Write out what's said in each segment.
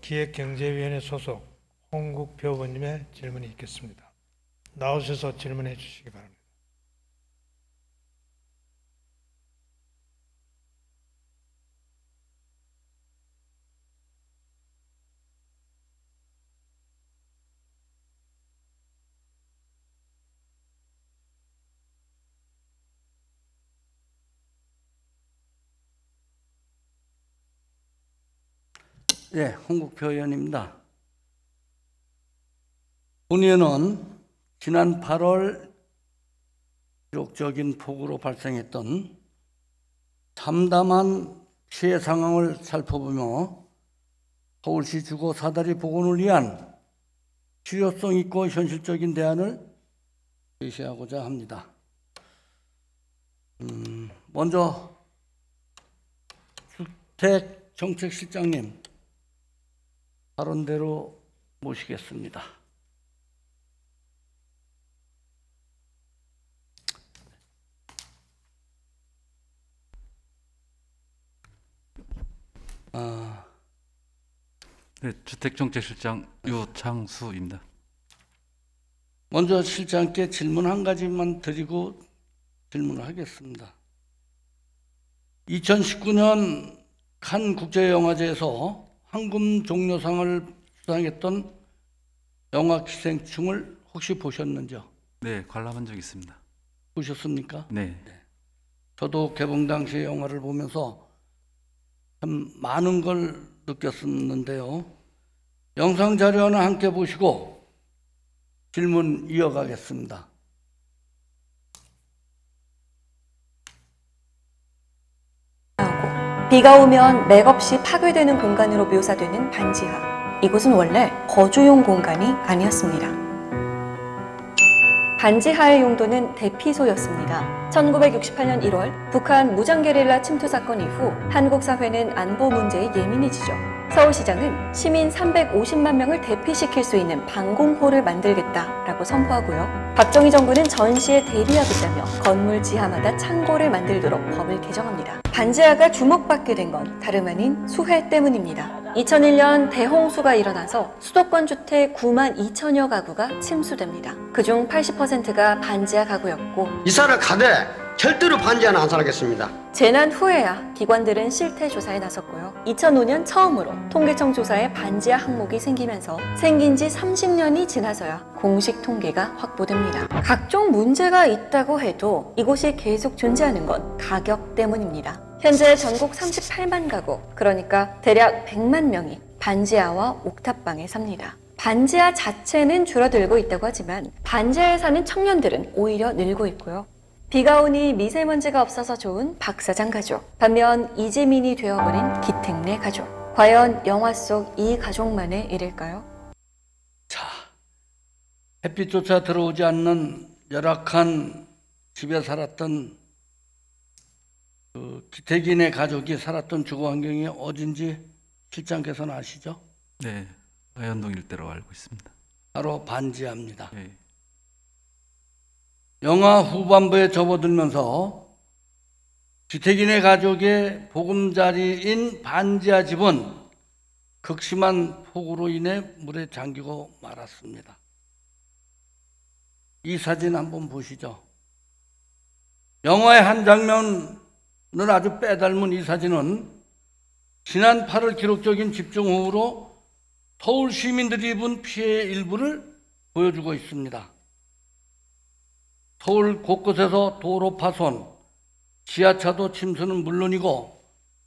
기획경제위원회 소속 홍국표 의원님의 질문이 있겠습니다. 나오셔서 질문해 주시기 바랍니다. 네, 홍국표 의원입니다. 본 의원은 지난 8월 기록적인 폭우로 발생했던 참담한 피해 상황을 살펴보며 서울시 주거 사다리 복원을 위한 실효성 있고 현실적인 대안을 제시하고자 합니다. 먼저 주택정책실장님 발언대로 모시겠습니다. 네, 주택정책실장 유창수입니다. 먼저 실장께 질문 한 가지만 드리고 질문을 하겠습니다. 2019년 칸 국제영화제에서 황금 종려상을 수상했던 영화 기생충을 혹시 보셨는지요? 네, 관람한 적 있습니다. 보셨습니까? 네. 저도 개봉 당시의 영화를 보면서 참 많은 걸 느꼈었는데요. 영상 자료 하나 함께 보시고 질문 이어가겠습니다. 비가 오면 맥없이 파괴되는 공간으로 묘사되는 반지하. 이곳은 원래 거주용 공간이 아니었습니다. 반지하의 용도는 대피소였습니다. 1968년 1월 북한 무장게릴라 침투 사건 이후 한국 사회는 안보 문제에 예민해지죠. 서울시장은 시민 350만 명을 대피시킬 수 있는 방공호를 만들겠다라고 선포하고요. 박정희 정부는 전시에 대비하겠다며 건물 지하마다 창고를 만들도록 법을 개정합니다. 반지하가 주목받게 된 건 다름 아닌 수해 때문입니다. 2001년 대홍수가 일어나서 수도권 주택 9만 2천여 가구가 침수됩니다. 그중 80%가 반지하 가구였고 이사를 가되 절대로 반지하는 안 살겠습니다. 재난 후에야 기관들은 실태 조사에 나섰고요. 2005년 처음으로 통계청 조사에 반지하 항목이 생기면서 생긴 지 30년이 지나서야 공식 통계가 확보됩니다. 각종 문제가 있다고 해도 이곳이 계속 존재하는 건 가격 때문입니다. 현재 전국 38만 가구, 그러니까 대략 100만 명이 반지하와 옥탑방에 삽니다. 반지하 자체는 줄어들고 있다고 하지만 반지하에 사는 청년들은 오히려 늘고 있고요. 비가 오니 미세먼지가 없어서 좋은 박 사장 가족, 반면 이재민이 되어버린 기택내 가족. 과연 영화 속 이 가족만의 일일까요? 자, 햇빛조차 들어오지 않는 열악한 집에 살았던 기택인의 가족이 살았던 주거 환경이 어딘지 실장께서는 아시죠? 네, 의현동 일대로 알고 있습니다. 바로 반지하입니다. 네. 영화 후반부에 접어들면서 기택인의 가족의 보금자리인 반지하 집은 극심한 폭우로 인해 물에 잠기고 말았습니다. 이 사진 한번 보시죠. 영화의 한 장면을 아주 빼닮은 이 사진은 지난 8월 기록적인 집중호우로 서울 시민들이 입은 피해의 일부를 보여주고 있습니다. 서울 곳곳에서 도로 파손, 지하차도 침수는 물론이고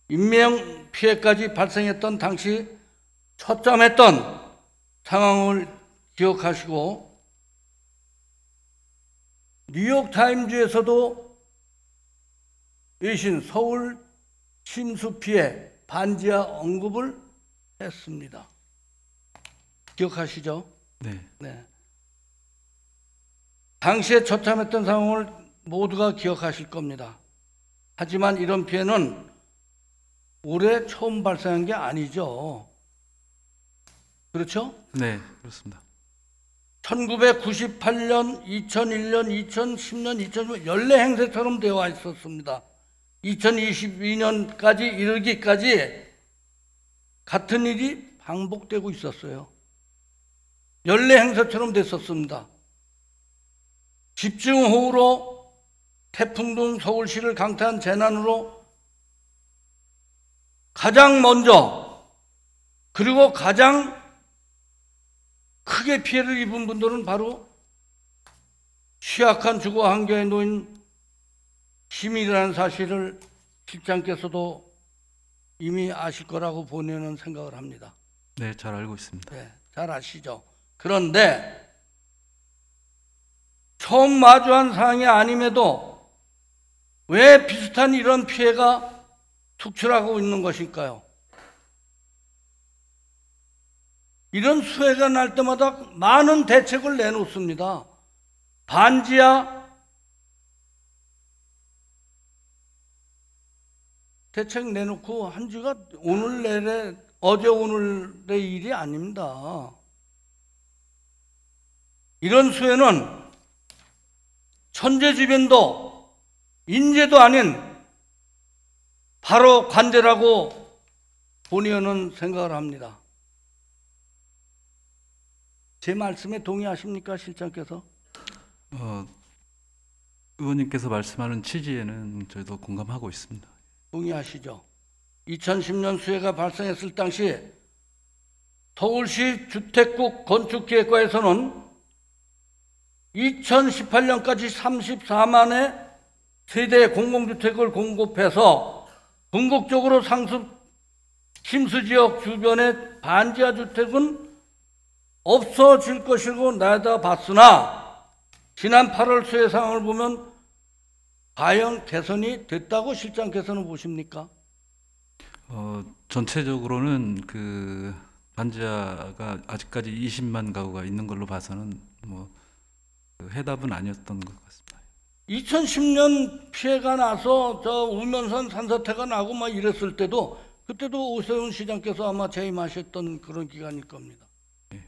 인명 피해까지 발생했던 당시 처참했던 상황을 기억하시고 뉴욕타임즈에서도 외신 서울 침수 피해 반지하 언급을 했습니다. 기억하시죠? 네. 당시에 처참했던 상황을 모두가 기억하실 겁니다. 하지만 이런 피해는 올해 처음 발생한 게 아니죠. 그렇죠? 네, 그렇습니다. 1998년, 2001년, 2010년, 2011년 연례 행세처럼 되어 있었습니다. 2022년까지 이르기까지 같은 일이 반복되고 있었어요. 연례 행사처럼 됐었습니다. 집중호우로 태풍 등 서울시를 강타한 재난으로 가장 먼저 그리고 가장 크게 피해를 입은 분들은 바로 취약한 주거 환경에 놓인 시민이라는 사실을 실장께서도 이미 아실 거라고 본인은 생각을 합니다. 네, 잘 알고 있습니다. 네, 잘 아시죠? 그런데 처음 마주한 사항이 아님에도 왜 비슷한 이런 피해가 속출하고 있는 것일까요? 이런 수해가 날 때마다 많은 대책을 내놓습니다. 반지하 대책 내놓고 한 지가 오늘 내래 어제 오늘의 일이 아닙니다. 이런 수해는 천재지변도 인재도 아닌 바로 관제라고 본의원은 생각을 합니다. 제 말씀에 동의하십니까, 실장께서? 의원님께서 말씀하는 취지에는 저희도 공감하고 있습니다. 동의하시죠? 2010년 수해가 발생했을 당시 서울시 주택국 건축기획과에서는 2018년까지 34만의 세대 공공주택을 공급해서 궁극적으로 상습 침수지역 주변의 반지하 주택은 없어질 것이라고 내다봤으나 지난 8월 수해 상황을 보면 과연 개선이 됐다고 실장께서는 보십니까? 전체적으로는 그 반지하가 아직까지 20만 가구가 있는 걸로 봐서는 그 해답은 아니었던 것 같습니다. 2010년 피해가 나서 저 우면산 산사태가 나고 막 이랬을 때도 그때도 오세훈 시장께서 아마 재임하셨던 그런 기간일 겁니다. 네.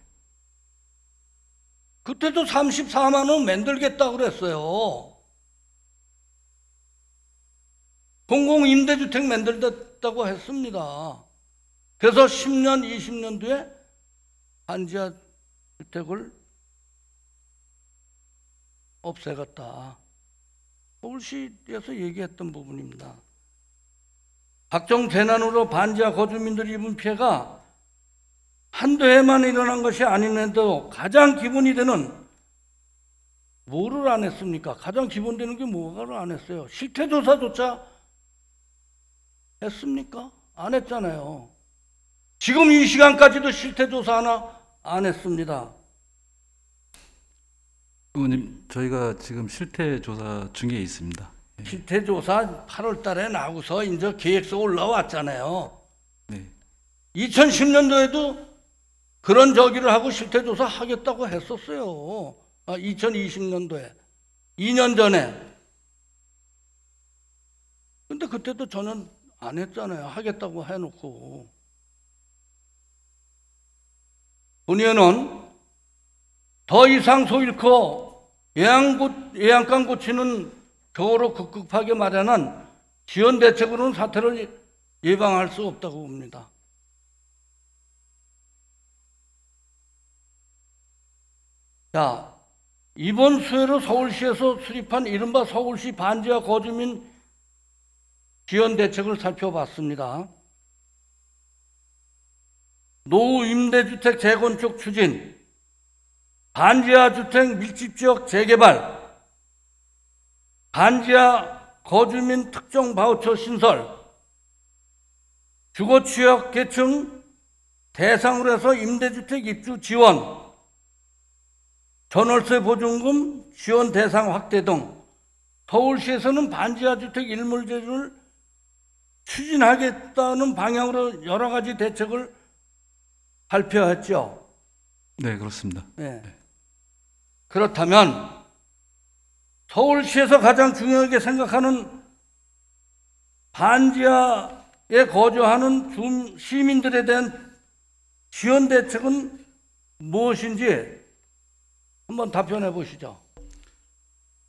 그때도 34만 원 만들겠다고 그랬어요. 공공임대주택 만들겠다고 했습니다. 그래서 10년, 20년 뒤에 반지하 주택을 없애갔다. 서울시에서 얘기했던 부분입니다. 각종 재난으로 반지하 거주민들이 입은 피해가 한두 해만 일어난 것이 아닌데도 가장 기본이 되는 뭐를 안 했습니까? 가장 기본되는 게 뭐를 안 했어요? 실태조사조차 했습니까? 안 했잖아요. 지금 이 시간까지도 실태조사 하나 안 했습니다. 의원님, 저희가 지금 실태 조사 중에 있습니다. 실태조사 8월 달에 나고서 이제 계획서 올라왔잖아요. 네. 2010년도에도 그런 저기를 하고 실태조사 하겠다고 했었어요. 2020년도에. 2년 전에. 근데 그때도 저는 안 했잖아요. 하겠다고 해놓고. 본의원은 더 이상 소 잃고 예양간 고치는 겨울로 급급하게 마련한 지원 대책으로는 사태를 예방할 수 없다고 봅니다. 자, 이번 수해로 서울시에서 수립한 이른바 서울시 반지하 거주민 지원 대책을 살펴봤습니다. 노후 임대주택 재건축 추진, 반지하 주택 밀집지역 재개발, 반지하 거주민 특정 바우처 신설, 주거 취약 계층 대상으로 해서 임대주택 입주 지원, 전월세 보증금 지원 대상 확대 등 서울시에서는 반지하 주택 일몰제를 추진하겠다는 방향으로 여러 가지 대책을 발표했죠. 네, 그렇습니다. 네. 그렇다면 서울시에서 가장 중요하게 생각하는 반지하에 거주하는 시민들에 대한 지원 대책은 무엇인지 한번 답변해 보시죠.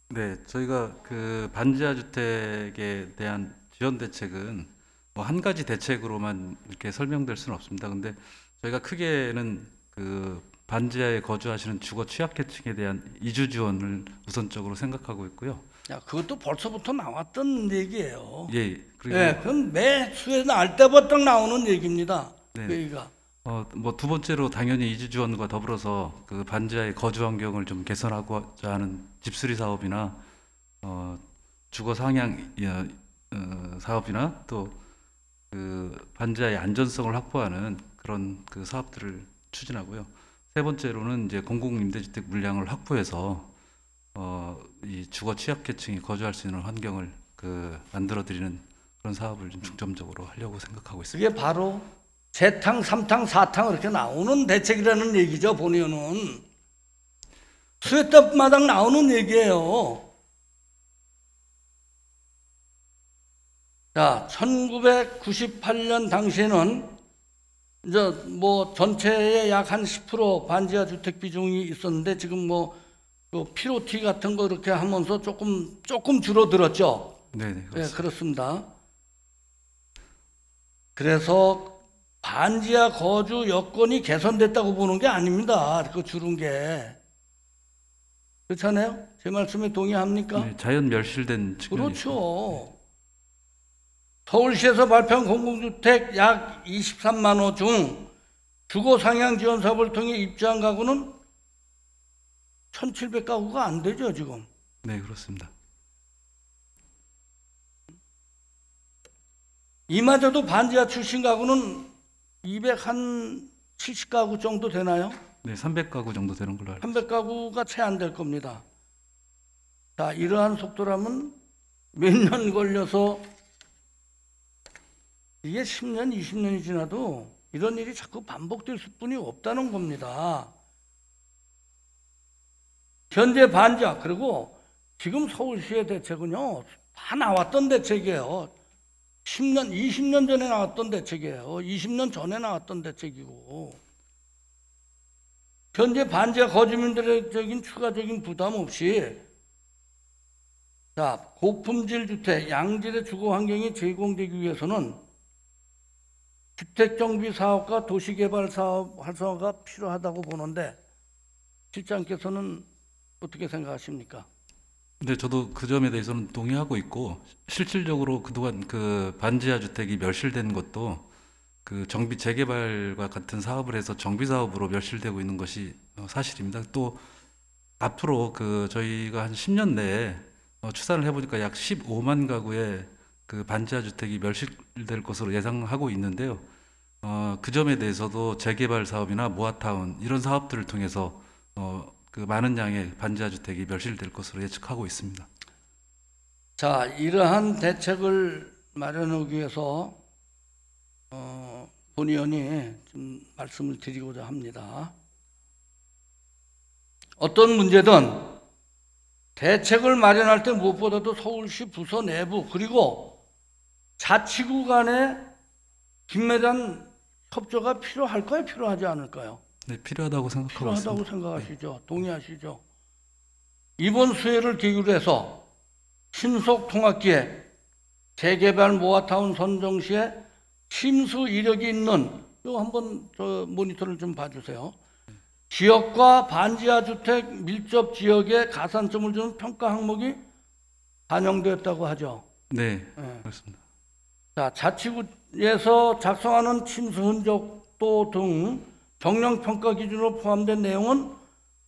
네, 저희가 그 반지하 주택에 대한 지원 대책은 뭐 한 가지 대책으로만 이렇게 설명될 수는 없습니다. 근데 저희가 크게는 그 반지하에 거주하시는 주거 취약계층에 대한 이주 지원을 우선적으로 생각하고 있고요. 야, 그것도 벌써부터 나왔던 얘기예요. 예, 그리고 예, 그건 매 수에 날 때부터 나오는 얘기입니다. 네. 얘기가. 뭐 두 번째로 당연히 이주 지원과 더불어서 그 반지하의 거주 환경을 좀 개선하고자 하는 집수리 사업이나 주거 상향 사업이나 또 그 반지하의 안전성을 확보하는 그런 그 사업들을 추진하고요. 세 번째로는 이제 공공임대주택 물량을 확보해서 이 주거 취약계층이 거주할 수 있는 환경을 그 만들어드리는 그런 사업을 좀 중점적으로 하려고 생각하고 있습니다. 그게 바로 재탕, 삼탕, 사탕 이렇게 나오는 대책이라는 얘기죠. 보니어는 수혜탑마당 나오는 얘기예요. 자, 1998년 당시에는 이제 뭐 전체의 약 한 10% 반지하 주택 비중이 있었는데 지금 뭐 그 피로티 같은 거 이렇게 하면서 조금 줄어들었죠. 네, 네, 그렇습니다. 그래서 반지하 거주 여건이 개선됐다고 보는 게 아닙니다. 그 줄은 게. 그렇잖아요? 제 말씀에 동의합니까? 네, 자연 멸실된 측면이 있습니다. 그렇죠. 서울시에서 발표한 공공주택 약 23만 호 중 주거 상향 지원 사업을 통해 입주한 가구는 1,700가구가 안 되죠, 지금. 네, 그렇습니다. 이마저도 반지하 출신 가구는 270가구 정도 되나요? 네, 300가구 정도 되는 걸로 알고 있습니다. 300가구가 채 안 될 겁니다. 자, 이러한 속도라면 몇 년 걸려서 이게 10년, 20년이 지나도 이런 일이 자꾸 반복될 수뿐이 없다는 겁니다. 현재 반지하, 그리고 지금 서울시의 대책은요, 다 나왔던 대책이에요. 10년, 20년 전에 나왔던 대책이에요. 20년 전에 나왔던 대책이고. 현재 반지하 거주민들의 추가적인 부담 없이 자, 고품질 주택, 양질의 주거 환경이 제공되기 위해서는 주택정비 사업과 도시개발 사업 활성화가 필요하다고 보는데 실장께서는 어떻게 생각하십니까? 네, 저도 그 점에 대해서는 동의하고 있고 실질적으로 그동안 그 반지하 주택이 멸실된 것도 그 정비 재개발과 같은 사업을 해서 정비 사업으로 멸실되고 있는 것이 사실입니다. 또 앞으로 그 저희가 한 10년 내에 추산을 해보니까 약 15만 가구의 그 반지하 주택이 멸실될 것으로 예상하고 있는데요. 그 점에 대해서도 재개발 사업이나 모아타운 이런 사업들을 통해서 그 많은 양의 반지하 주택이 멸실될 것으로 예측하고 있습니다. 자, 이러한 대책을 마련하기 위해서 본 의원이 좀 말씀을 드리고자 합니다. 어떤 문제든 대책을 마련할 때 무엇보다도 서울시 부서 내부 그리고 자치구 간의 긴밀한 협조가 필요할까요? 필요하지 않을까요? 네, 필요하다고 생각하고 필요하다고 있습니다. 생각하시죠? 동의하시죠? 이번 수혜를 계기로 해서 신속 통합기획, 재개발 모아타운 선정 시에 심수 이력이 있는 이거 한번 저 모니터를 좀 봐주세요. 지역과 반지하 주택 밀접 지역에 가산점을 주는 평가 항목이 반영되었다고 하죠. 네, 네. 그렇습니다. 자, 자치구에서 작성하는 침수 흔적도 등 정량 평가 기준으로 포함된 내용은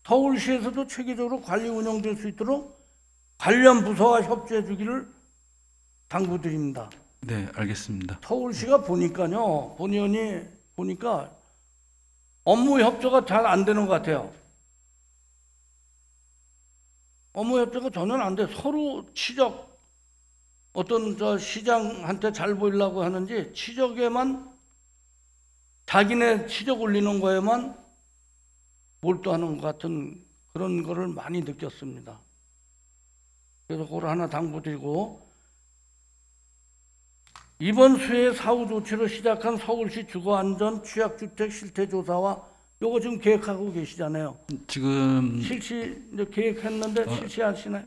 서울시에서도 체계적으로 관리 운영될 수 있도록 관련 부서와 협조해 주기를 당부드립니다. 네, 알겠습니다. 서울시가 보니까요, 본 의원이 보니까 업무 협조가 잘 안 되는 것 같아요. 업무 협조가 전혀 안 돼. 서로 치적, 어떤 저 시장한테 잘 보이려고 하는지 치적에만 자기네 치적 올리는 거에만 몰두하는 것 같은 그런 거를 많이 느꼈습니다. 그래서 그걸 하나 당부드리고 이번 수해 사후 조치로 시작한 서울시 주거안전 취약주택 실태조사와 요거 지금 계획하고 계시잖아요. 지금 실시 이제 계획했는데 실시하시나요?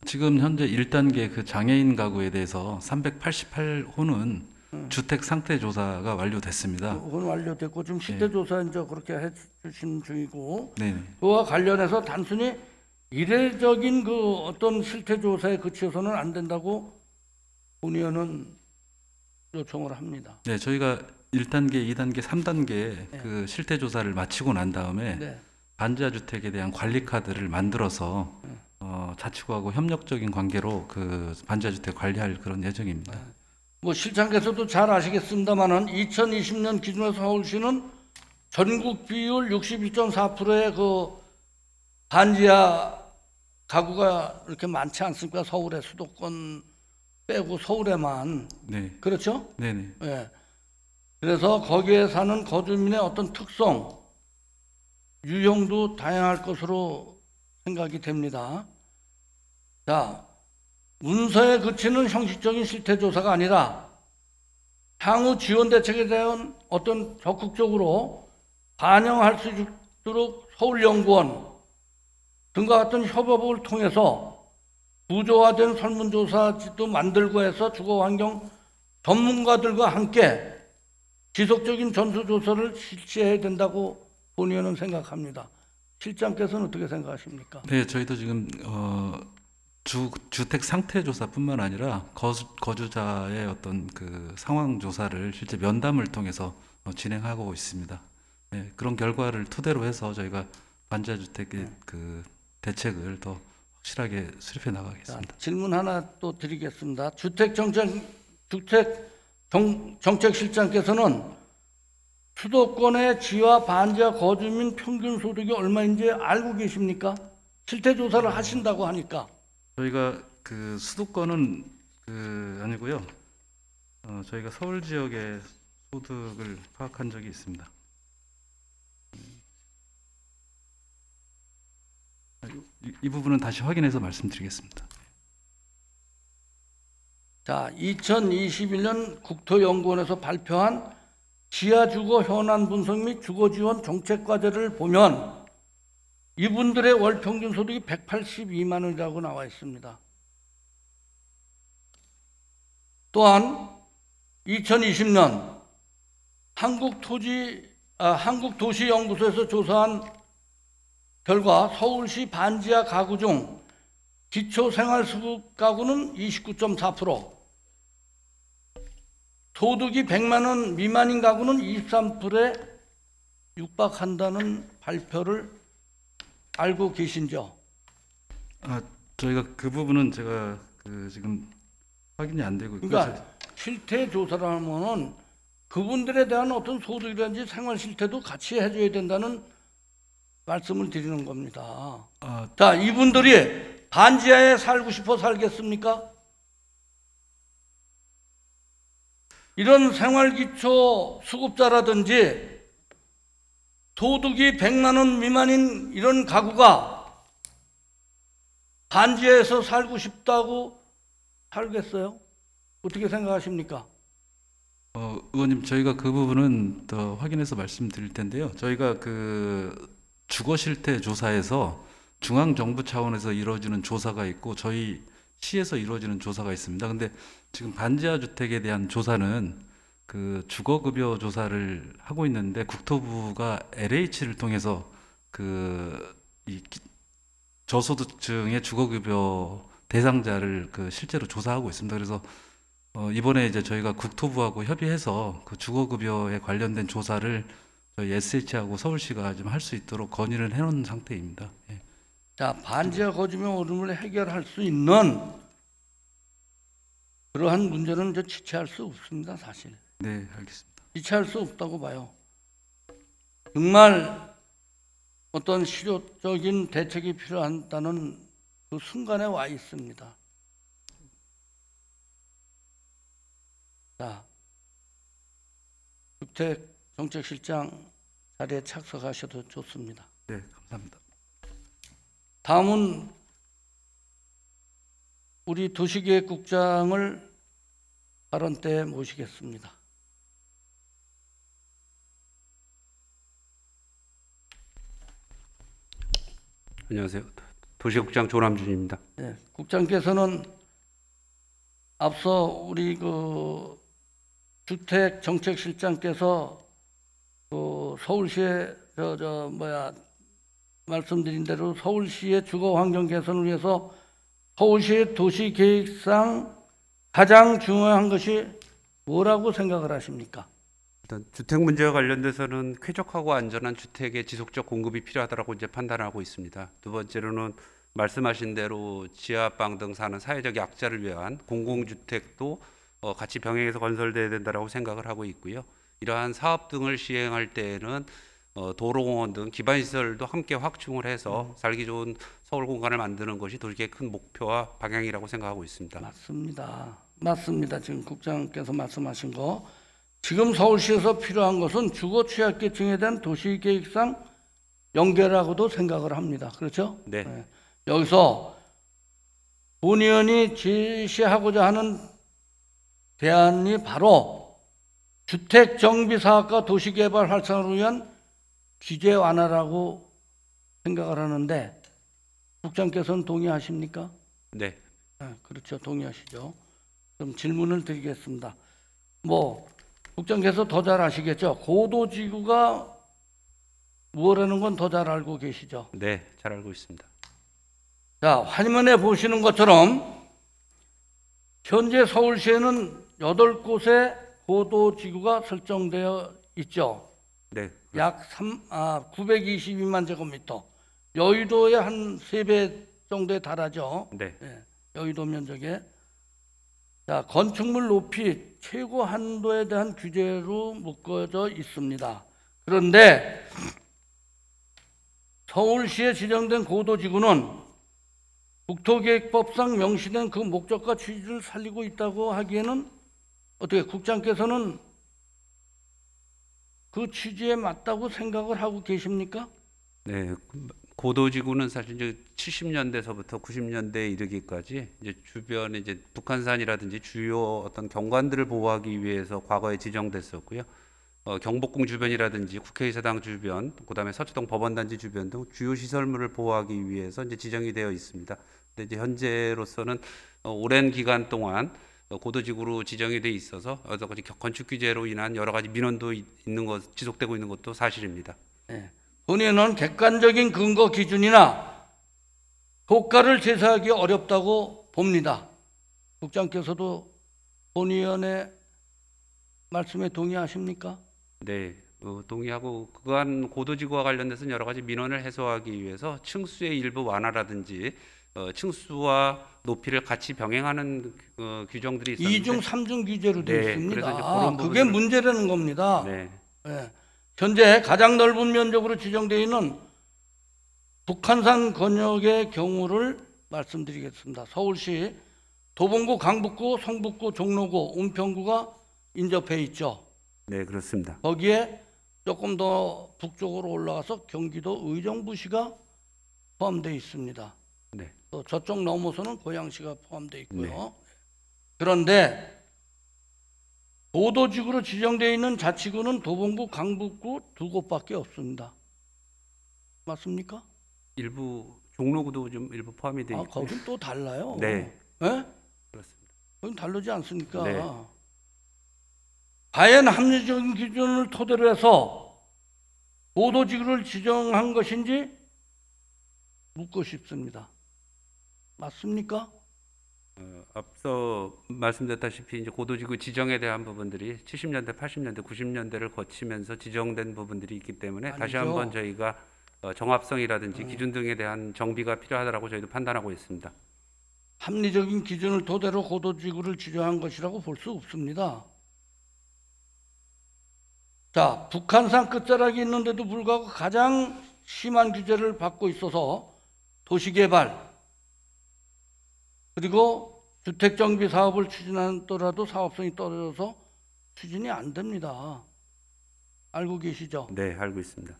지금 현재 1단계 그 장애인 가구에 대해서 388호는 주택 상태 조사가 완료됐습니다. 그건 완료됐고 지금 실태 조사 이제 그렇게 해주신 중이고 네. 그와 관련해서 단순히 이례적인 그 어떤 실태 조사에 그치어서는 안 된다고 본의원은 요청을 합니다. 네, 저희가 1단계, 2단계, 3단계 그 실태 조사를 마치고 난 다음에 네. 반지하 주택에 대한 관리 카드를 만들어서 자치구하고 협력적인 관계로 그 반지하 주택 관리할 그런 예정입니다. 뭐 실장께서도 잘 아시겠습니다만은 2020년 기준으로 서울시는 전국 비율 62.4%의 그 반지하 가구가 이렇게 많지 않습니까? 서울의 수도권 빼고 서울에만. 네, 그렇죠? 네네. 예. 그래서 거기에 사는 거주민의 어떤 특성, 유형도 다양할 것으로 생각이 됩니다. 자, 문서에 그치는 형식적인 실태 조사가 아니라 향후 지원 대책에 대한 어떤 적극적으로 반영할 수 있도록 서울연구원 등과 같은 협업을 통해서 구조화된 설문조사지도 만들고 해서 주거환경 전문가들과 함께 지속적인 전수조사를 실시해야 된다고 본의원은 생각합니다. 실장께서는 어떻게 생각하십니까? 네, 저희도 지금 주택 상태 조사뿐만 아니라 거주자의 어떤 그 상황 조사를 실제 면담을 통해서 진행하고 있습니다. 네, 그런 결과를 토대로 해서 저희가 반지하 주택의 그 대책을 더 확실하게 수립해 나가겠습니다. 자, 질문 하나 또 드리겠습니다. 정책실장께서는 수도권의 지하 반지하 거주민 평균 소득이 얼마인지 알고 계십니까? 실태 조사를 하신다고 하니까. 저희가 그 수도권은 아니고요. 저희가 서울 지역의 소득을 파악한 적이 있습니다. 이 부분은 다시 확인해서 말씀드리겠습니다. 자, 2021년 국토연구원에서 발표한 지하주거 현안 분석 및 주거지원 정책과제를 보면 이분들의 월 평균 소득이 182만 원이라고 나와 있습니다. 또한 2020년 한국도시연구소에서 조사한 결과 서울시 반지하 가구 중 기초생활수급 가구는 29.4%, 소득이 100만 원 미만인 가구는 23%에 육박한다는 발표를 알고 계신죠? 저희가 그 부분은 제가 지금 확인이 안 되고 있고요. 그러니까 실태 조사를 하면은 그분들에 대한 어떤 소득이라든지 생활 실태도 같이 해줘야 된다는 말씀을 드리는 겁니다. 자, 이분들이 반지하에 살고 싶어 살겠습니까? 이런 생활기초 수급자라든지 소득이 100만 원 미만인 이런 가구가 반지하에서 살고 싶다고 살겠어요? 어떻게 생각하십니까? 의원님, 저희가 그 부분은 더 확인해서 말씀드릴 텐데요. 저희가 그 주거 실태 조사에서 중앙정부 차원에서 이루어지는 조사가 있고 저희 시에서 이루어지는 조사가 있습니다. 근데 지금 반지하 주택에 대한 조사는 그 주거급여 조사를 하고 있는데 국토부가 LH를 통해서 이 저소득층의 주거급여 대상자를 실제로 조사하고 있습니다. 그래서 이번에 이제 저희가 국토부하고 협의해서 그 주거급여에 관련된 조사를 저희 SH하고 서울시가 좀 할 수 있도록 건의를 해놓은 상태입니다. 예. 자, 반지하 거주민 어려움을 해결할 수 있는 그러한 문제는 이제 지체할 수 없습니다, 사실. 네, 알겠습니다. 지체할 수 없다고 봐요. 정말 어떤 실효적인 대책이 필요하다는 그 순간에 와 있습니다. 자, 주택정책실장 자리에 착석하셔도 좋습니다. 네, 감사합니다. 다음은 우리 도시계획국장을 발언 때 모시겠습니다. 안녕하세요. 도시국장 조남준입니다. 네, 국장께서는 앞서 우리 주택정책실장께서 서울시에 말씀드린 대로 서울시의 주거 환경 개선을 위해서 서울시의 도시계획상 가장 중요한 것이 뭐라고 생각을 하십니까? 일단 주택 문제와 관련돼서는 쾌적하고 안전한 주택의 지속적 공급이 필요하다고 이제 판단하고 있습니다. 두 번째로는 말씀하신 대로 지하방 등 사는 사회적 약자를 위한 공공주택도 같이 병행해서 건설돼야 된다고 생각을 하고 있고요. 이러한 사업 등을 시행할 때에는 도로공원 등 기반시설도 함께 확충을 해서 살기 좋은 서울 공간을 만드는 것이 도시의 큰 목표와 방향이라고 생각하고 있습니다. 맞습니다. 지금 국장께서 말씀하신 거. 지금 서울시에서 필요한 것은 주거 취약계층에 대한 도시계획상 연계라고도 생각을 합니다. 그렇죠? 네. 네. 여기서 본 의원이 제시하고자 하는 대안이 바로 주택정비사업과 도시개발 활성화를 위한 규제 완화라고 생각을 하는데 국장께서는 동의하십니까? 네. 네, 그렇죠. 동의하시죠. 그럼 질문을 드리겠습니다. 국장께서 더 잘 아시겠죠? 고도지구가 뭐라는 건 더 잘 알고 계시죠? 네, 잘 알고 있습니다. 자, 화면에 보시는 것처럼 현재 서울시에는 8곳의 고도지구가 설정되어 있죠. 네. 약 922만 제곱미터. 여의도의 한 3배 정도에 달하죠. 네. 네, 여의도 면적에. 자, 건축물 높이 최고 한도에 대한 규제로 묶어져 있습니다. 그런데 서울시에 지정된 고도지구는 국토계획법상 명시된 그 목적과 취지를 살리고 있다고 하기에는 어떻게 국장께서는 그 취지에 맞다고 생각을 하고 계십니까? 네. 고도지구는 사실 이제 70년대서부터 90년대에 이르기까지 이제 주변에 이제 북한산이라든지 주요 어떤 경관들을 보호하기 위해서 과거에 지정됐었고요. 경복궁 주변이라든지 국회의사당 주변, 그다음에 서초동 법원단지 주변 등 주요 시설물을 보호하기 위해서 이제 지정이 되어 있습니다. 근데 이제 현재로서는 오랜 기간 동안 고도지구로 지정이 돼 있어서 여러 가지 건축 규제로 인한 여러 가지 민원도 있는 것, 지속되고 있는 것도 사실입니다. 네. 본의원은 객관적인 근거 기준이나 효과를 제시하기 어렵다고 봅니다. 국장께서도 본의원의 말씀에 동의하십니까? 네, 동의하고 그간 고도지구와 관련돼서는 여러 가지 민원을 해소하기 위해서 층수의 일부 완화라든지 층수와 높이를 같이 병행하는 규정들이 있었는데 2중, 3중 규제로 되어 네, 있습니다. 그래서 이제 그런 그게 부분들을- 문제라는 겁니다. 네, 네. 현재 가장 넓은 면적으로 지정되어 있는 북한산 권역의 경우를 말씀드리겠습니다. 서울시 도봉구, 강북구, 성북구, 종로구, 은평구가 인접해 있죠. 네, 그렇습니다. 거기에 조금 더 북쪽으로 올라가서 경기도 의정부시가 포함되어 있습니다. 네, 또 저쪽 넘어서는 고양시가 포함되어 있고요. 그런데 고도지구로 지정되어 있는 자치구는 도봉구, 강북구 2곳밖에 없습니다. 맞습니까? 일부 종로구도 좀 일부 포함이 되어 있고 거긴 또 달라요. 네, 네? 그렇습니다. 거긴 다르지 않습니까? 네. 과연 합리적인 기준을 토대로 해서 고도지구를 지정한 것인지 묻고 싶습니다. 맞습니까? 앞서 말씀드렸다시피 이제 고도지구 지정에 대한 부분들이 70년대, 80년대, 90년대를 거치면서 지정된 부분들이 있기 때문에 다시 아니죠. 한번 저희가 정합성이라든지 기준 등에 대한 정비가 필요하다고 저희도 판단하고 있습니다. 합리적인 기준을 토대로 고도지구를 지정한 것이라고 볼 수 없습니다. 자, 북한산 끝자락이 있는데도 불구하고 가장 심한 규제를 받고 있어서 도시개발 그리고 주택정비 사업을 추진하더라도 사업성이 떨어져서 추진이 안 됩니다. 알고 계시죠? 네, 알고 있습니다.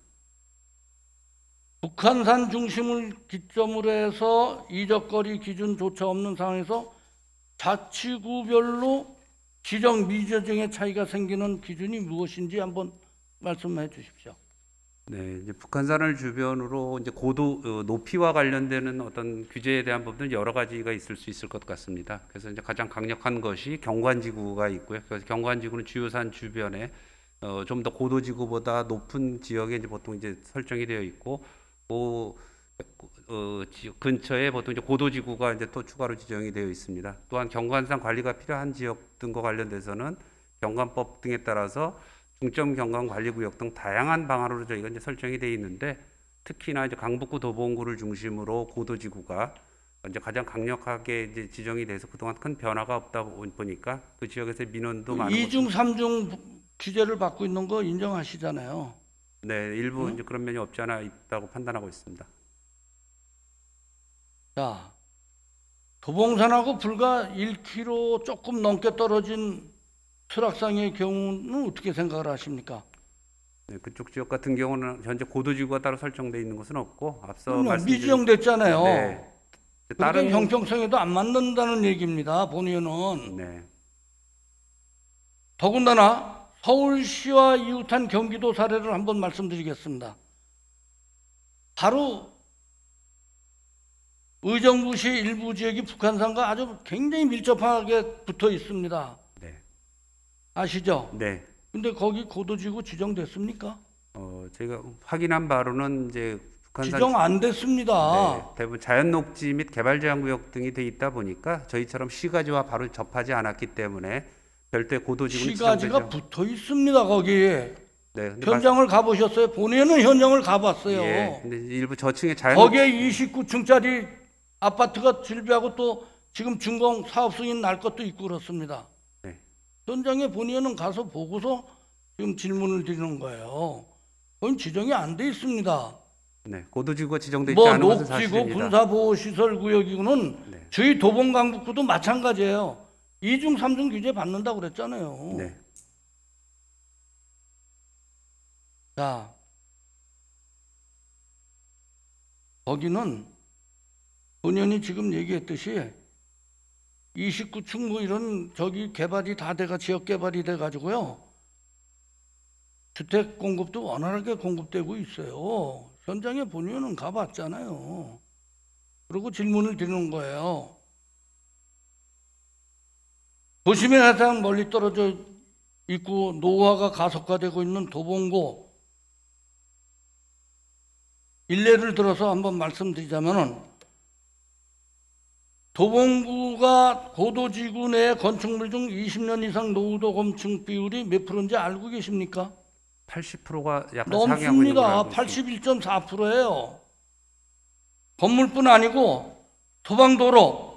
북한산 중심을 기점으로 해서 이적거리 기준조차 없는 상황에서 자치구별로 지정 미지정의 차이가 생기는 기준이 무엇인지 한번 말씀해 주십시오. 네, 이제 북한산을 주변으로 이제 고도 높이와 관련되는 어떤 규제에 대한 부분은 여러 가지가 있을 수 있을 것 같습니다. 그래서 이제 가장 강력한 것이 경관지구가 있고요. 그래서 경관지구는 주요 산 주변에 좀 더 고도지구보다 높은 지역에 이제 보통 이제 설정이 되어 있고, 지역 근처에 보통 이제 고도지구가 이제 또 추가로 지정이 되어 있습니다. 또한 경관산 관리가 필요한 지역 등과 관련돼서는 경관법 등에 따라서 중점 경관 관리구역 등 다양한 방안으로 저희가 이제 설정이 되어 있는데, 특히나 이제 강북구 도봉구를 중심으로 고도지구가 이제 가장 강력하게 이제 지정이 돼서 그동안 큰 변화가 없다 보니까 그 지역에서 민원도 많은 2중, 3중 규제를 받고 있는 거 인정하시잖아요. 네, 일부 이제 그런 면이 없지 않아 있다고 판단하고 있습니다. 자, 도봉산하고 불과 1km 조금 넘게 떨어진 설악산의 경우는 어떻게 생각을 하십니까? 네, 그쪽 지역 같은 경우는 현재 고도지구가 따로 설정되어 있는 것은 없고, 앞서 미지정됐잖아요. 네, 다른 형평성에도 안 맞는다는 얘기입니다. 본의원은. 네, 더군다나 서울시와 이웃한 경기도 사례를 한번 말씀드리겠습니다. 바로 의정부시 일부 지역이 북한산과 아주 굉장히 밀접하게 붙어 있습니다. 네, 아시죠? 네. 근데 거기 고도지구 지정됐습니까? 제가 확인한 바로는 이제 북한산 지정 안 됐습니다. 네, 대부분 자연녹지 및 개발제한구역 등이 돼 있다 보니까 저희처럼 시가지와 바로 접하지 않았기 때문에 별도의 고도지구는 시가지가 지정되죠. 붙어 있습니다. 거기에. 네, 근데 현장을 가보셨어요? 본인은 현장을 가봤어요. 예, 근데 일부 저층에 자연 거기에 29층짜리 아파트가 질비하고 또 지금 준공 사업 승인 날 것도 있고 그렇습니다. 네. 현장에 본의원은 가서 보고서 지금 질문을 드리는 거예요. 거긴 지정이 안 돼 있습니다. 네, 고도지구가 지정되지 뭐 않은 것은 녹지구 사실입니다. 군사보호시설구역이고는 네. 저희 도봉강북구도 마찬가지예요. 2중, 3중 규제 받는다고 그랬잖아요. 네, 자, 거기는 본연이 지금 얘기했듯이 29층 뭐 이런 저기 개발이 다 돼가 지역 개발이 돼 가지고요. 주택 공급도 원활하게 공급되고 있어요. 현장에 본연은 가봤잖아요. 그리고 질문을 드리는 거예요. 도심에 가장 멀리 떨어져 있고 노후화가 가속화되고 있는 도봉구 일례를 들어서 한번 말씀드리자면은 도봉구가 고도지구 내 건축물 중 20년 이상 노후도 검증 비율이 몇 프로인지 알고 계십니까? 80%가 약간 상회하고 있는 걸로 넘습니다. 알고 있습니다. 81.4%예요. 건물뿐 아니고 소방도로,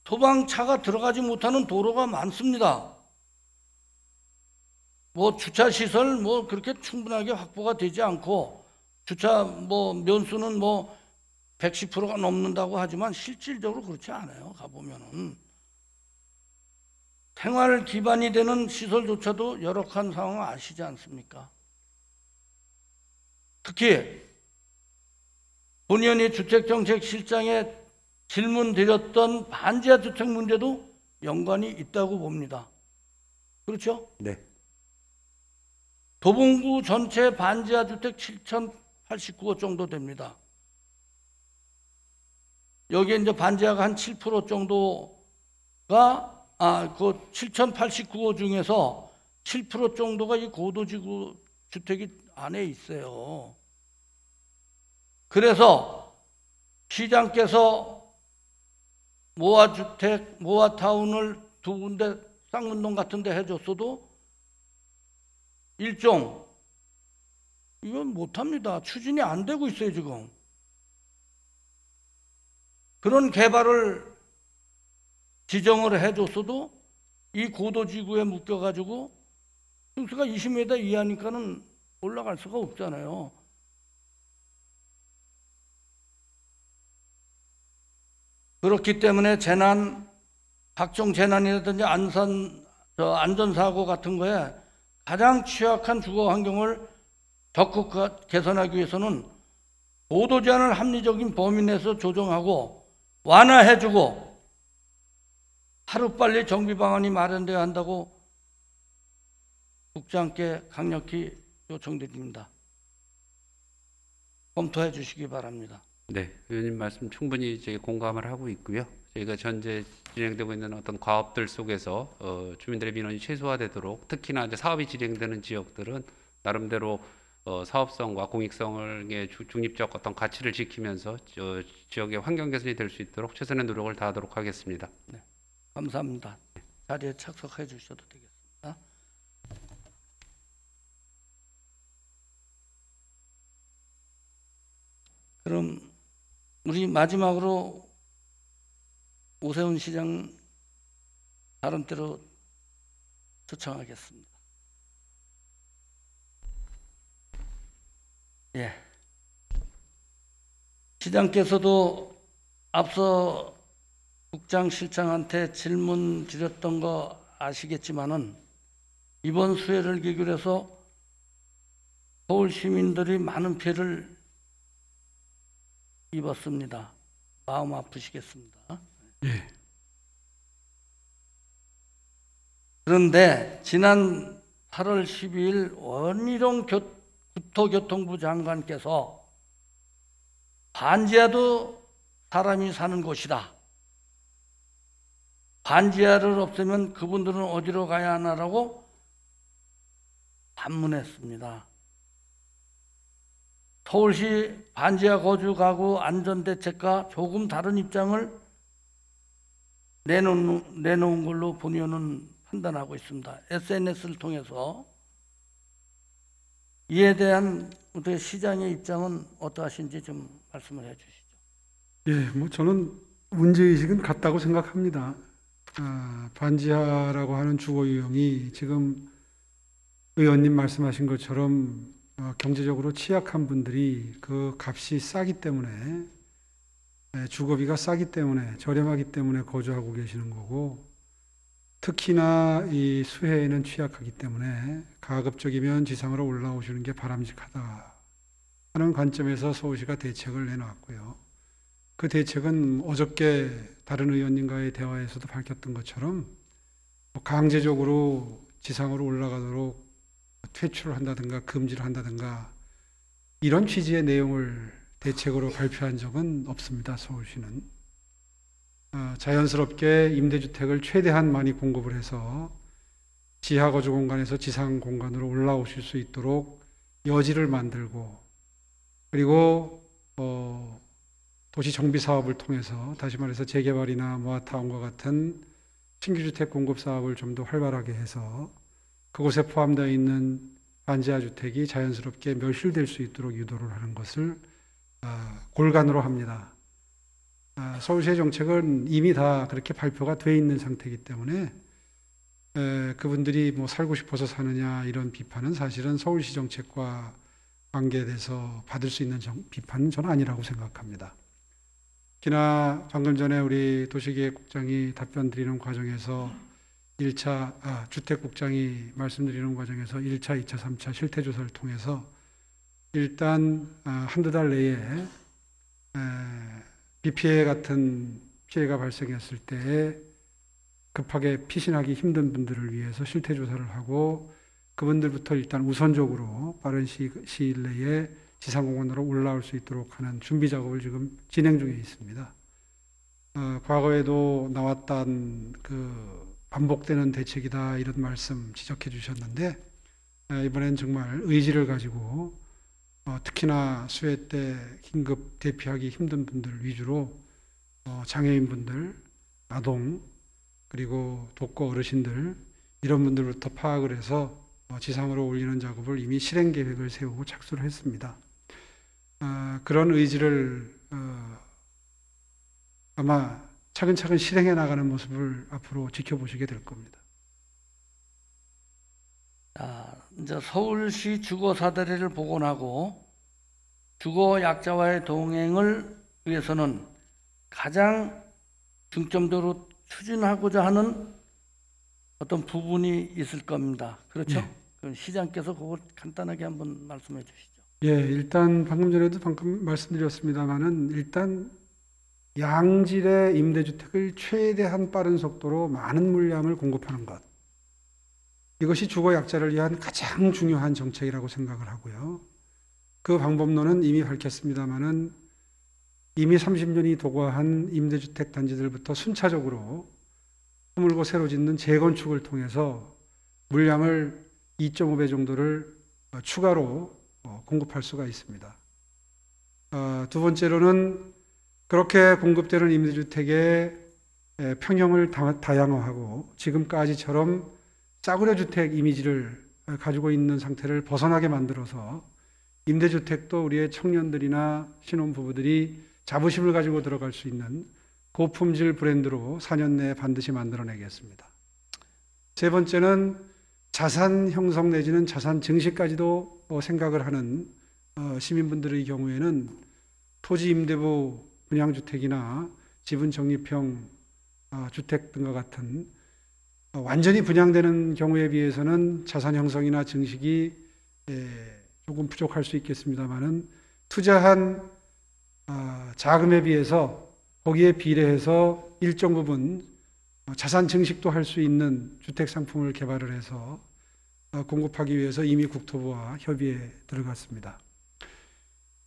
소방차가 들어가지 못하는 도로가 많습니다. 뭐 주차시설 뭐 그렇게 충분하게 확보가 되지 않고 주차 뭐 면수는 뭐 110%가 넘는다고 하지만 실질적으로 그렇지 않아요. 가보면은 생활 기반이 되는 시설조차도 열악한 상황 아시지 않습니까? 특히 본의원이 주택정책실장에 질문 드렸던 반지하 주택 문제도 연관이 있다고 봅니다. 그렇죠? 네, 도봉구 전체 반지하 주택 7,089호 정도 됩니다. 여기에 이제 반지하가 한 7% 정도가 그 7,089호 중에서 7% 정도가 이 고도지구 주택이 안에 있어요. 그래서 시장께서 모아주택, 모아타운을 두 군데 쌍문동 같은 데 해줬어도 일종 이건 못합니다. 추진이 안 되고 있어요 지금. 그런 개발을 지정을 해줬어도 이 고도지구에 묶여가지고 층수가 20m 이하니까는 올라갈 수가 없잖아요. 그렇기 때문에 각종 재난이라든지 안전사고 같은 거에 가장 취약한 주거 환경을 적극 개선하기 위해서는 고도 제한을 합리적인 범위 내에서 조정하고 완화해주고 하루빨리 정비 방안이 마련되어야 한다고 국장께 강력히 요청드립니다. 검토해 주시기 바랍니다. 네, 의원님 말씀 충분히 이제 공감을 하고 있고요. 저희가 현재 진행되고 있는 어떤 과업들 속에서 주민들의 민원이 최소화되도록, 특히나 이제 사업이 진행되는 지역들은 나름대로 사업성과 공익성의 중립적 어떤 가치를 지키면서 지역의 환경 개선이 될 수 있도록 최선의 노력을 다하도록 하겠습니다. 네, 감사합니다. 자리에 착석해 주셔도 되겠습니다. 그럼 우리 마지막으로 오세훈 시장 다른 때로 초청하겠습니다. 예. 시장께서도 앞서 국장 실장한테 질문 드렸던 거 아시겠지만은 이번 수해를 계기로 해서 서울 시민들이 많은 피해를 입었습니다. 마음 아프시겠습니다. 예. 그런데 지난 8월 12일 원희룡 국토교통부 장관께서 반지하도 사람이 사는 곳이다. 반지하를 없애면 그분들은 어디로 가야 하나라고 반문했습니다. 서울시 반지하 거주 가구 안전대책과 조금 다른 입장을 내놓은 걸로 본의원은 판단하고 있습니다. SNS를 통해서 이에 대한 우리 시장의 입장은 어떠하신지 좀 말씀을 해 주시죠. 예, 뭐 저는 문제의식은 같다고 생각합니다. 반지하라고 하는 주거 유형이 지금 의원님 말씀하신 것처럼 경제적으로 취약한 분들이 그 값이 싸기 때문에, 주거비가 싸기 때문에, 저렴하기 때문에 거주하고 계시는 거고, 특히나 이 수해에는 취약하기 때문에 가급적이면 지상으로 올라오시는 게 바람직하다 하는 관점에서 서울시가 대책을 내놨고요. 그 대책은 어저께 다른 의원님과의 대화에서도 밝혔던 것처럼 강제적으로 지상으로 올라가도록 퇴출을 한다든가 금지를 한다든가 이런 취지의 내용을 대책으로 발표한 적은 없습니다. 서울시는 자연스럽게 임대주택을 최대한 많이 공급을 해서 지하 거주 공간에서 지상 공간으로 올라오실 수 있도록 여지를 만들고, 그리고 도시 정비 사업을 통해서, 다시 말해서 재개발이나 모아타운과 같은 신규주택 공급 사업을 좀 더 활발하게 해서 그곳에 포함되어 있는 반지하 주택이 자연스럽게 멸실될 수 있도록 유도를 하는 것을 골간으로 합니다. 서울시의 정책은 이미 다 그렇게 발표가 돼 있는 상태이기 때문에 그분들이 뭐 살고 싶어서 사느냐 이런 비판은 사실은 서울시 정책과 관계돼서 받을 수 있는 비판은 저는 아니라고 생각합니다. 특히나 방금 전에 우리 도시계획국장이 답변 드리는 과정에서 주택국장이 말씀드리는 과정에서 1차, 2차, 3차 실태조사를 통해서 일단 한두 달 내에 비 피해 같은 피해가 발생했을 때 급하게 피신하기 힘든 분들을 위해서 실태조사를 하고 그분들부터 일단 우선적으로 빠른 시일 내에 지상공원으로 올라올 수 있도록 하는 준비 작업을 지금 진행 중에 있습니다. 과거에도 나왔던 반복되는 대책이다 이런 말씀 지적해 주셨는데 이번엔 정말 의지를 가지고 특히나 수해 때 긴급 대피하기 힘든 분들 위주로 장애인분들, 아동, 그리고 독거 어르신들 이런 분들부터 파악을 해서 지상으로 올리는 작업을 이미 실행 계획을 세우고 착수를 했습니다. 그런 의지를 아마 차근차근 실행해 나가는 모습을 앞으로 지켜보시게 될 겁니다. 이제 서울시 주거 사다리를 복원하고 주거 약자와의 동행을 위해서는 가장 중점적으로 추진하고자 하는 어떤 부분이 있을 겁니다. 그렇죠? 네. 그럼 시장께서 그걸 간단하게 한번 말씀해 주시죠. 예, 일단 방금 전에도 말씀드렸습니다만은 일단 양질의 임대주택을 최대한 빠른 속도로 많은 물량을 공급하는 것. 이것이 주거 약자를 위한 가장 중요한 정책이라고 생각을 하고요. 그 방법론은 이미 밝혔습니다마는 이미 30년이 도과한 임대주택 단지들부터 순차적으로 허물고 새로 짓는 재건축을 통해서 물량을 2.5배 정도를 추가로 공급할 수가 있습니다. 두 번째로는 그렇게 공급되는 임대주택의 평형을 다양화하고 지금까지처럼 싸구려 주택 이미지를 가지고 있는 상태를 벗어나게 만들어서 임대주택도 우리의 청년들이나 신혼부부들이 자부심을 가지고 들어갈 수 있는 고품질 브랜드로 4년 내에 반드시 만들어내겠습니다. 세 번째는 자산 형성 내지는 자산 증식까지도 생각을 하는 시민분들의 경우에는 토지 임대부 분양주택이나 지분 적립형 주택 등과 같은 완전히 분양되는 경우에 비해서는 자산 형성이나 증식이 조금 부족할 수 있겠습니다만은 투자한 자금에 비해서 거기에 비례해서 일정 부분 자산 증식도 할 수 있는 주택 상품을 개발을 해서 공급하기 위해서 이미 국토부와 협의에 들어갔습니다.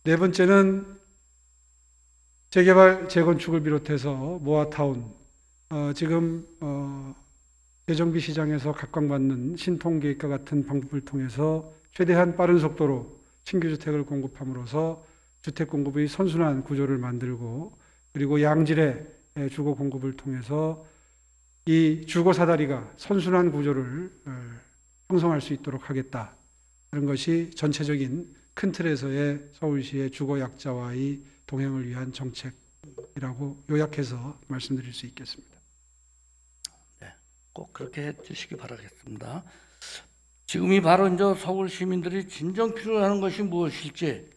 네 번째는 재개발, 재건축을 비롯해서 모아타운, 지금 재정비 시장에서 각광받는 신통계획과 같은 방법을 통해서 최대한 빠른 속도로 신규 주택을 공급함으로써 주택 공급의 선순환 구조를 만들고 그리고 양질의 주거 공급을 통해서 이 주거 사다리가 선순환 구조를 형성할 수 있도록 하겠다. 그런 것이 전체적인 큰 틀에서의 서울시의 주거 약자와의 동행을 위한 정책이라고 요약해서 말씀드릴 수 있겠습니다. 네, 꼭 그렇게 해주시기 바라겠습니다. 지금이 바로 이제 서울 시민들이 진정 필요로 것이 무엇일지,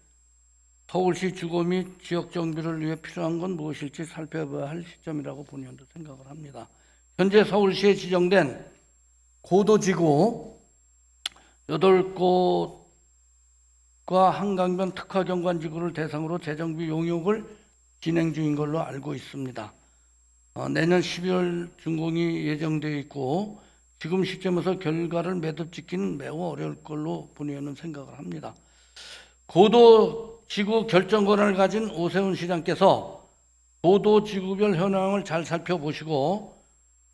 서울시 주거 및 지역 정비를 위해 필요한 건 무엇일지 살펴봐야 할 시점이라고 본의원도 생각을 합니다. 현재 서울시에 지정된 고도지구 8곳과 한강변 특화경관지구를 대상으로 재정비 용역을 진행 중인 걸로 알고 있습니다. 내년 12월 준공이 예정되어 있고 지금 시점에서 결과를 매듭짓기는 매우 어려울 걸로 본의원은 생각을 합니다. 고도지구 결정 권한을 가진 오세훈 시장께서 고도지구별 현황을 잘 살펴보시고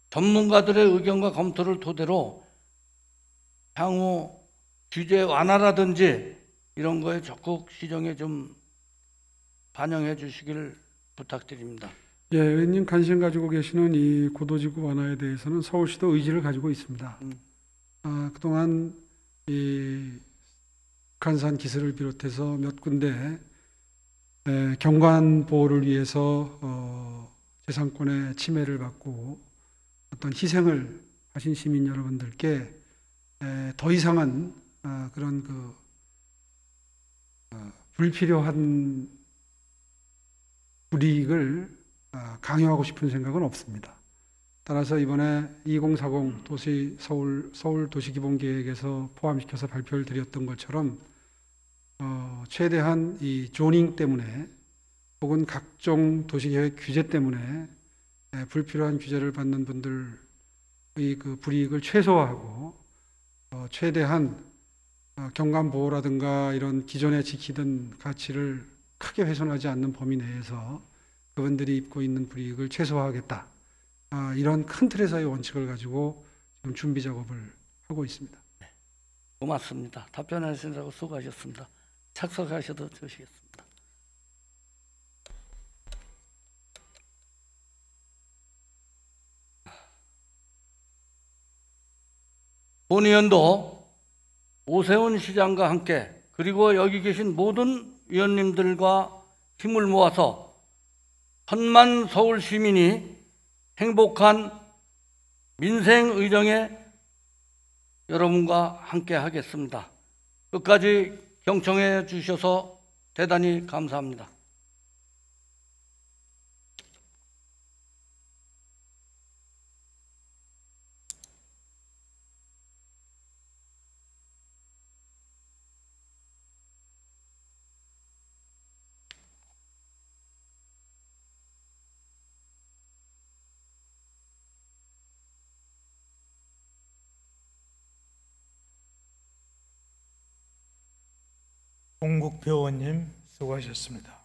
전문가들의 의견과 검토를 토대로 향후 규제 완화라든지 이런 거에 적극 시정에 좀 반영해 주시기를 부탁드립니다. 예, 의원님 관심 가지고 계시는 이 고도지구 완화에 대해서는 서울시도 의지를 가지고 있습니다. 그동안 이 북한산 기술을 비롯해서 몇 군데 경관 보호를 위해서 재산권의 침해를 받고 어떤 희생을 하신 시민 여러분들께 더 이상한 그런 불필요한 불이익을 강요하고 싶은 생각은 없습니다. 따라서 이번에 2040 도시 서울 도시기본계획에서 포함시켜서 발표를 드렸던 것처럼 최대한 이 조닝 때문에 혹은 각종 도시계획 규제 때문에 불필요한 규제를 받는 분들의 그 불이익을 최소화하고 최대한 경관 보호라든가 이런 기존에 지키던 가치를 크게 훼손하지 않는 범위 내에서 그분들이 입고 있는 불이익을 최소화하겠다. 이런 큰 틀에서의 원칙을 가지고 지금 준비 작업을 하고 있습니다. 네, 고맙습니다. 답변하시느라고 수고하셨습니다. 착석하셔도 좋으시겠습니다. 본의원도 오세훈 시장과 함께 그리고 여기 계신 모든 위원님들과 힘을 모아서 1,000만 서울 시민이 행복한 민생의정에 여러분과 함께 하겠습니다. 끝까지 경청해 주셔서 대단히 감사합니다. 홍국표 의원님 수고하셨습니다.